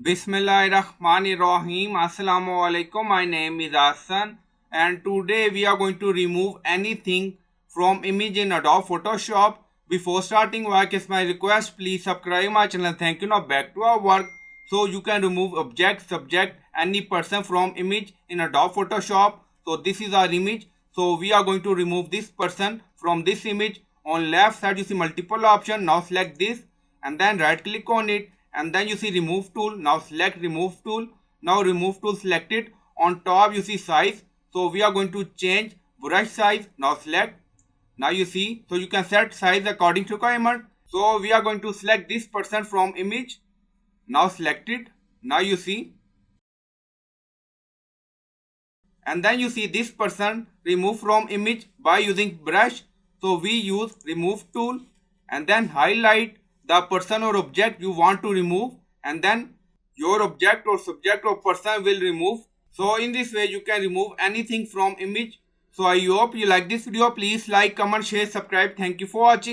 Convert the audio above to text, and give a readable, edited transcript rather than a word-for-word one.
Bismillahirrahmanirrahim. Assalamu alaikum. My name is Hassan and today we are going to remove anything from image in Adobe Photoshop. Before starting work, is my request, please subscribe my channel. Thank you. Now back to our work. So you can remove object, subject, any person from image in Adobe Photoshop. So this is our image. So we are going to remove this person from this image. On left side you see multiple options. Now select this and then right click on it and then you see remove tool. Now select remove tool. Now remove tool selected. On top you see size. So we are going to change brush size. Now select. Now you see, so you can set size according to requirement. So we are going to select this person from image. Now select it. Now you see, and then you see this person remove from image by using brush. So we use remove tool and then highlight the person or object you want to remove and then your object or subject or person will remove. So in this way you can remove anything from image. So I hope you like this video. Please like, comment, share, subscribe. Thank you for watching.